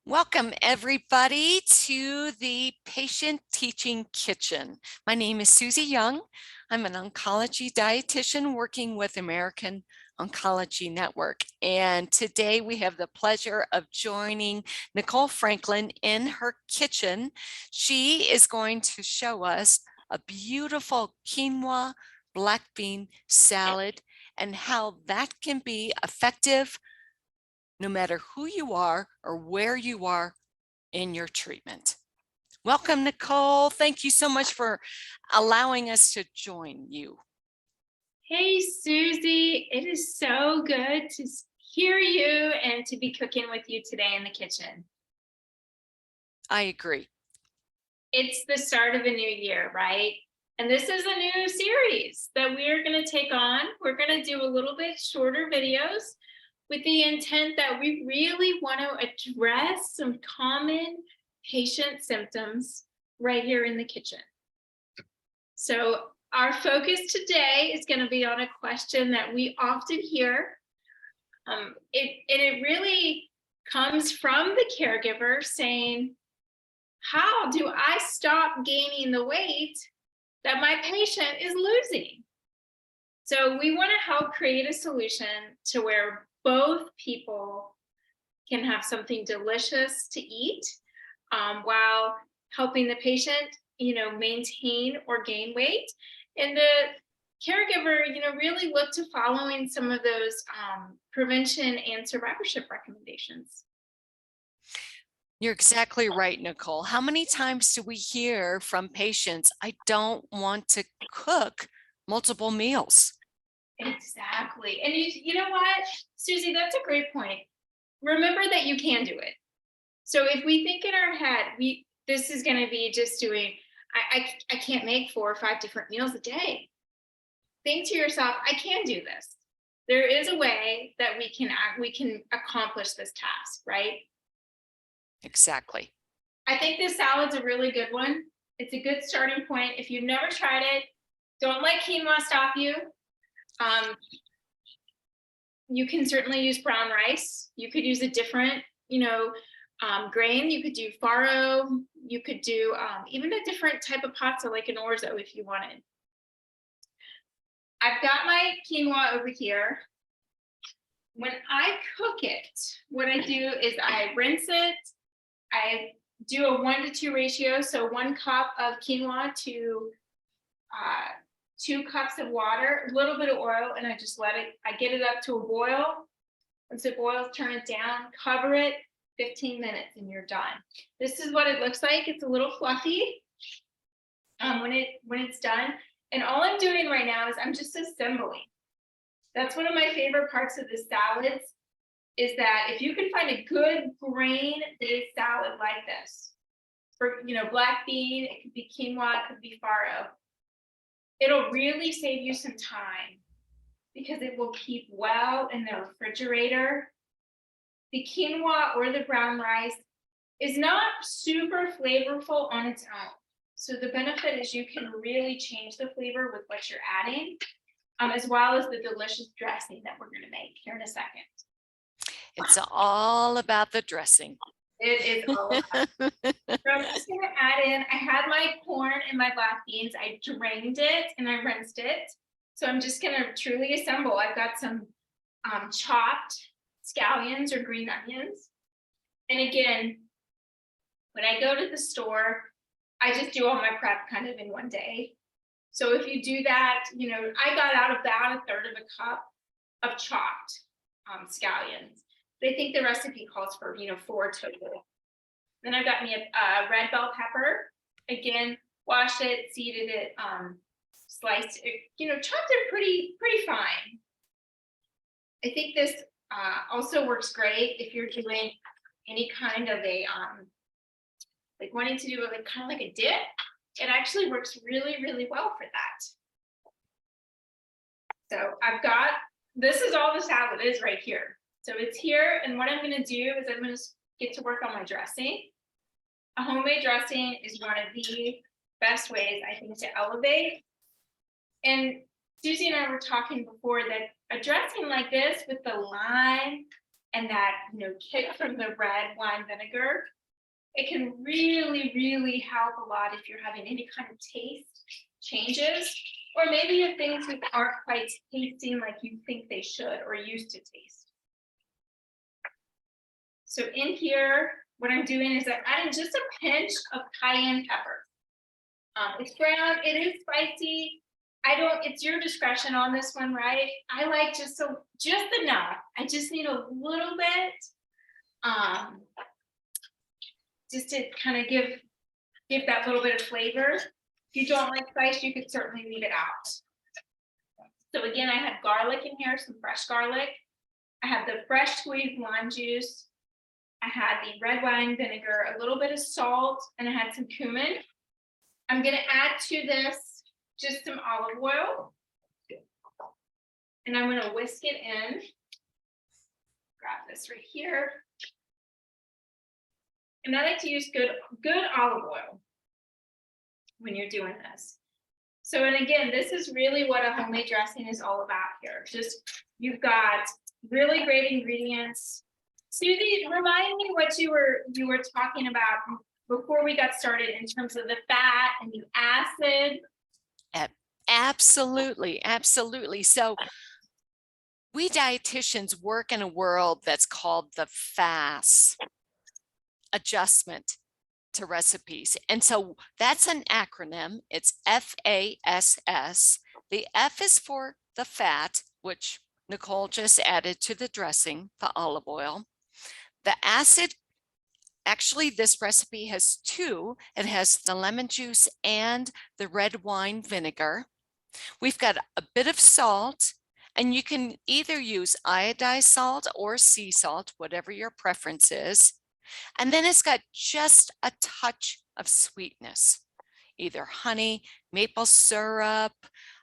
Welcome, everybody, to the Patient Teaching Kitchen. My name is Susie Young. I'm an oncology dietitian working with American Oncology Network. And today we have the pleasure of joining Nicole Franklin in her kitchen. She is going to show us a beautiful quinoa black bean salad and how that can be effective no matter who you are or where you are in your treatment. Welcome, Nicole. Thank you so much for allowing us to join you. Hey, Susie, it is so good to hear you and to be cooking with you today in the kitchen. I agree. It's the start of a new year, right? And this is a new series that we are going to take on. We're going to do a little bit shorter videos with the intent that we really want to address some common patient symptoms right here in the kitchen. So our focus today is going to be on a question that we often hear. It really comes from the caregiver saying, how do I stop gaining the weight that my patient is losing? So we want to help create a solution to where both people can have something delicious to eat while helping the patient, maintain or gain weight. And the caregiver, really look to following some of those prevention and survivorship recommendations. You're exactly right, Nicole. How many times do we hear from patients, I don't want to cook multiple meals? Exactly. And you know what, Susie, that's a great point. Remember that you can do it. So if we think in our head, this is going to be just doing, I can't make 4 or 5 different meals a day. Think to yourself, I can do this. There is a way that we can accomplish this task, right? Exactly. I think this salad's a really good one. It's a good starting point. If you've never tried it, don't let quinoa stop you. You can certainly use brown rice. You could use a different, grain. You could do farro. You could do even a different type of pasta like an orzo if you wanted. I've got my quinoa over here. When I cook it, what I do is I rinse it. I do a 1-to-2 ratio. So 1 cup of quinoa to 2 cups of water, a little bit of oil, and I just I get it up to a boil. Once it boils, turn it down, cover it, 15 minutes, and you're done. This is what it looks like. It's a little fluffy when it's done. And all I'm doing right now is I'm just assembling. That's one of my favorite parts of the salads, is that if you can find a good grain-based salad like this, for black bean, it could be quinoa, it could be farro, it'll really save you some time because it will keep well in the refrigerator. The quinoa or the brown rice is not super flavorful on its own. So the benefit is you can really change the flavor with what you're adding, as well as the delicious dressing that we're going to make here in a second. It's all about the dressing. It is all about it. So I'm just going to add in, I had my corn and my black beans. I drained it and I rinsed it. So I'm just going to truly assemble. I've got some chopped scallions or green onions. And again, when I go to the store, I just do all my prep kind of in one day. So if you do that, I got out about 1/3 of a cup of chopped scallions. But I think the recipe calls for, 4 total. Then I got me a red bell pepper. Again, washed it, seeded it, sliced it, chopped it pretty fine. I think this also works great if you're doing any kind of a like wanting to do it kind of like a dip. It actually works really, really well for that. So this is all the salad is right here. So it's here, and what I'm going to do is I'm going to get to work on my dressing. A homemade dressing is one of the best ways, I think, to elevate. And Susie and I were talking before that a dressing like this with the lime and that, kick from the red wine vinegar, it can really, really help a lot if you're having any kind of taste changes, or maybe your things that aren't quite tasting like you think they should or used to taste. So in here, what I'm doing is I'm adding just a pinch of cayenne pepper. It's brown, it is spicy. It's your discretion on this one, right? I like just enough. I just need a little bit, just to kind of give that little bit of flavor. If you don't like spice, you could certainly leave it out. So again, I have garlic in here, some fresh garlic. I have the fresh squeezed lime juice. I had the red wine vinegar, a little bit of salt, and I had some cumin. I'm going to add to this just some olive oil. And I'm going to whisk it in. Grab this right here. And I like to use good olive oil when you're doing this. So, and again, this is really what a homemade dressing is all about here. Just, you've got really great ingredients. Susie, remind me what you were talking about before we got started in terms of the fat and the acid. Absolutely, absolutely. So we dietitians work in a world that's called the FASS, adjustment to recipes. And so that's an acronym. It's FASS. The F is for the fat, which Nicole just added to the dressing, the olive oil. The acid, actually this recipe has two. It has the lemon juice and the red wine vinegar. We've got a bit of salt, and you can either use iodized salt or sea salt, whatever your preference is. And then it's got just a touch of sweetness, either honey, maple syrup,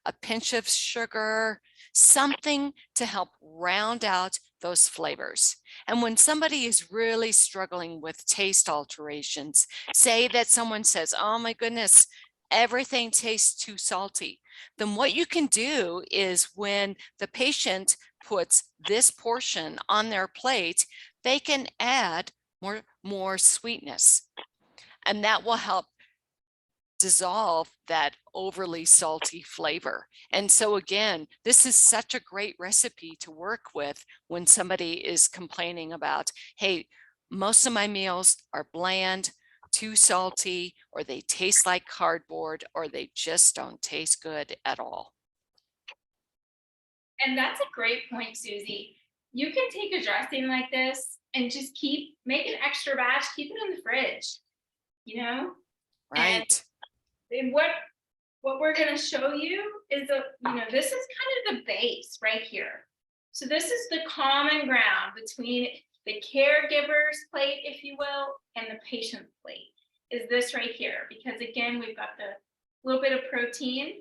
a pinch of sugar, something to help round out those flavors. And when somebody is really struggling with taste alterations, say that someone says, oh my goodness, everything tastes too salty, then what you can do is when the patient puts this portion on their plate, they can add more sweetness, and that will help dissolve that overly salty flavor. And so again, this is such a great recipe to work with when somebody is complaining about, hey, most of my meals are bland, too salty, or they taste like cardboard, or they just don't taste good at all. And that's a great point, Susie. You can take a dressing like this and just make an extra batch, keep it in the fridge, Right. And what we're going to show you is this is kind of the base right here. So this is the common ground between the caregiver's plate, if you will, and the patient's plate, is this right here. Because again, we've got the little bit of protein.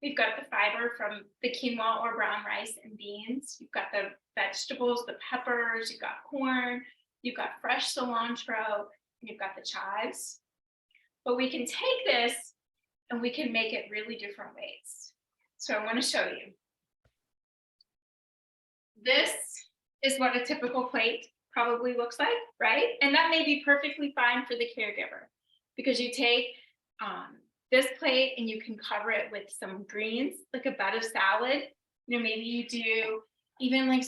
We've got the fiber from the quinoa or brown rice and beans. You've got the vegetables, the peppers, you've got corn, you've got fresh cilantro, and you've got the chives. But we can take this and we can make it really different ways. So I want to show you. This is what a typical plate probably looks like, right? And that may be perfectly fine for the caregiver, because you take this plate and you can cover it with some greens, like a bed of salad. Maybe you do even like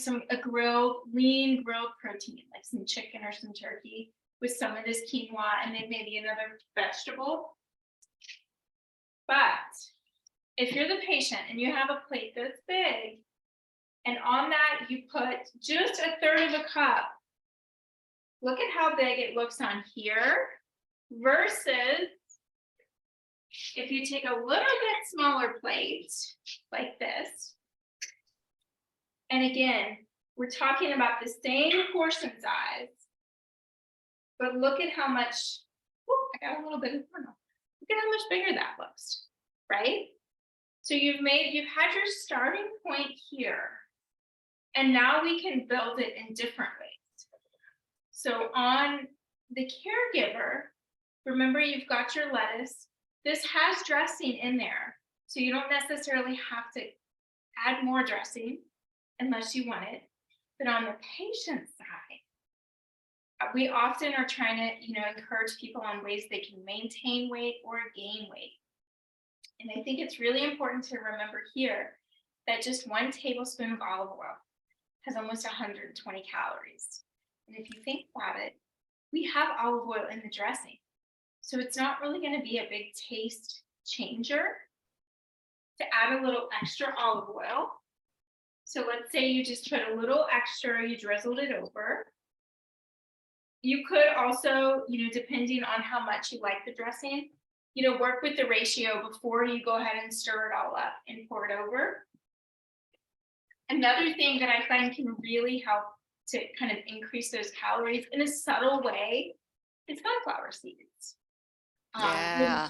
lean grilled protein, like some chicken or some turkey with some of this quinoa, and then maybe another vegetable. But if you're the patient and you have a plate that's big, and on that you put just a third of a cup, look at how big it looks on here versus if you take a little bit smaller plate like this. And again, we're talking about the same portion size, but look at how much, I got a little bit of funnel. Look at how much bigger that looks, right? So you've had your starting point here, and now we can build it in different ways. So on the caregiver, remember you've got your lettuce. This has dressing in there, so you don't necessarily have to add more dressing unless you want it. But on the patient side, we often are trying to, encourage people on ways they can maintain weight or gain weight. And I think it's really important to remember here that just 1 tablespoon of olive oil has almost 120 calories. And if you think about it, we have olive oil in the dressing. So it's not really going to be a big taste changer to add a little extra olive oil. So let's say you just put a little extra, you drizzled it over. You could also, depending on how much you like the dressing, work with the ratio before you go ahead and stir it all up and pour it over. Another thing that I find can really help to kind of increase those calories in a subtle way is sunflower seeds. Yeah.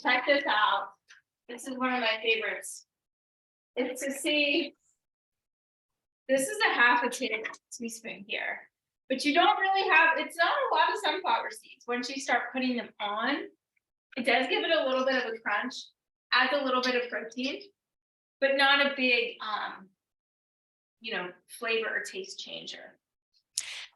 Check this out. This is one of my favorites. It's to see, this is a half a teaspoon here, but you don't really have, it's not a lot of sunflower seeds. Once you start putting them on, it does give it a little bit of a crunch, adds a little bit of protein, but not a big, flavor or taste changer.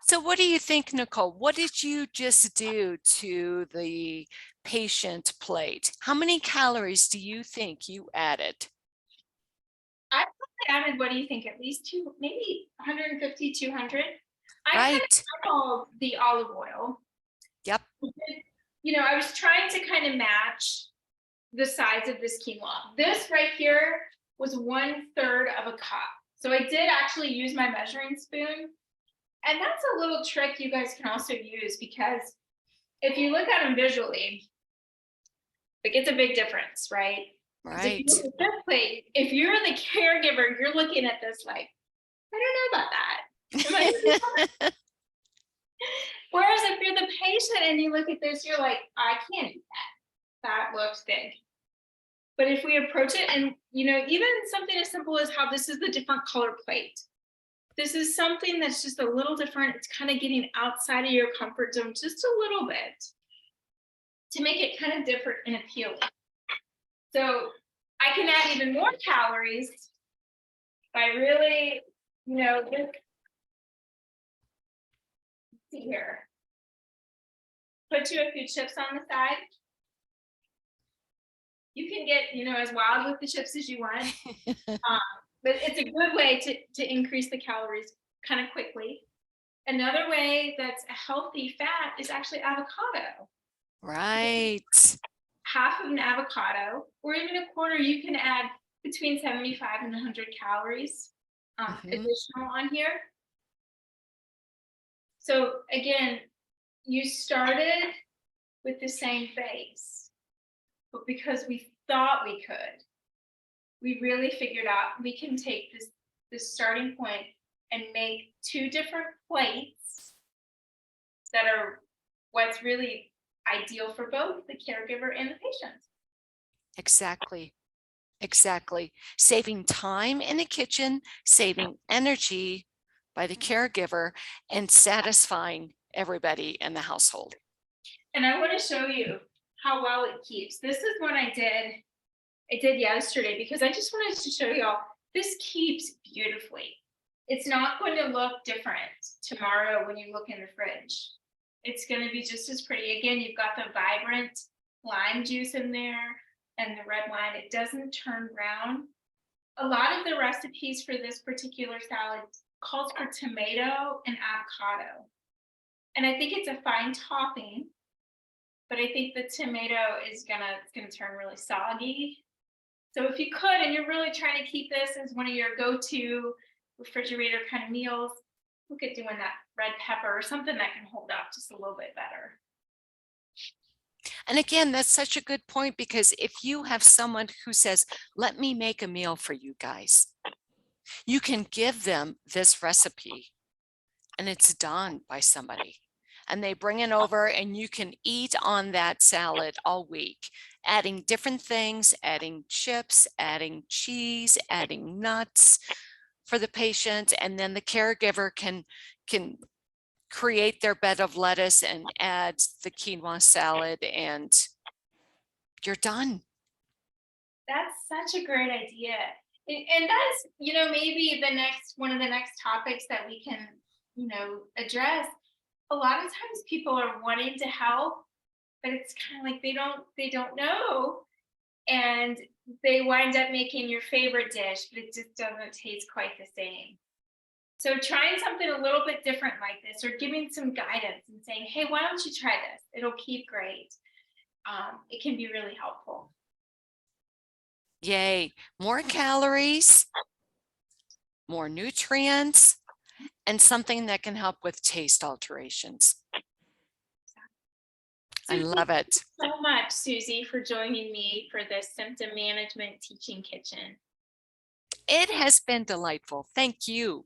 So what do you think, Nicole? What did you just do to the patient plate? How many calories do you think you added? I probably added, what do you think, at least maybe 150, 200. I Right. kind of called the olive oil. Yep. I was trying to kind of match the size of this quinoa. This right here was 1/3 of a cup. So I did actually use my measuring spoon. And that's a little trick you guys can also use, because if you look at them visually, it's a big difference, right? Right. If you look at this plate, if you're the caregiver, you're looking at this like, I don't know about that. Whereas if you're the patient and you look at this, you're like, I can't do that. That looks big. But if we approach it and, even something as simple as how this is the different color plate. This is something that's just a little different. It's kind of getting outside of your comfort zone just a little bit to make it kind of different and appealing. So I can add even more calories by really, let's see here. Put you a few chips on the side. You can get, as wild with the chips as you want. But it's a good way to increase the calories kind of quickly. Another way that's a healthy fat is actually avocado. Right. Half of an avocado, or even a quarter, you can add between 75 and 100 calories additional on here. So again, you started with the same base, but because we thought we could, we really figured out we can take this starting point and make 2 different plates that are what's really ideal for both the caregiver and the patient. Exactly. Exactly. Saving time in the kitchen, saving energy by the caregiver, and satisfying everybody in the household. And I want to show you how well it keeps. This is one I did yesterday, because I just wanted to show y'all this keeps beautifully. It's not going to look different tomorrow when you look in the fridge. It's going to be just as pretty. Again, you've got the vibrant lime juice in there and the red wine. It doesn't turn brown. A lot of the recipes for this particular salad calls for tomato and avocado. And I think it's a fine topping, but I think the tomato is gonna turn really soggy. So if you could, and you're really trying to keep this as one of your go-to refrigerator kind of meals, look at doing that red pepper or something that can hold up just a little bit better. And again, that's such a good point, because if you have someone who says, let me make a meal for you guys, you can give them this recipe and it's done by somebody. And they bring it over and you can eat on that salad all week, adding different things, adding chips, adding cheese, adding nuts for the patient. And then the caregiver can create their bed of lettuce and add the quinoa salad, and you're done. That's such a great idea. And that's, maybe one of the next topics that we can, address. A lot of times people are wanting to help, but it's kind of like they don't know. And they wind up making your favorite dish, but it just doesn't taste quite the same. So trying something a little bit different like this, or giving some guidance and saying, hey, why don't you try this? It'll keep great. It can be really helpful. Yay, more calories, more nutrients, and something that can help with taste alterations. I love it. So much, Susie, for joining me for this symptom management teaching kitchen. It has been delightful. Thank you.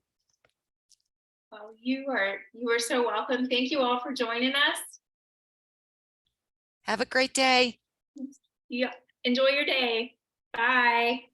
Well, you are so welcome. Thank you all for joining us. Have a great day. Yeah, enjoy your day. Bye.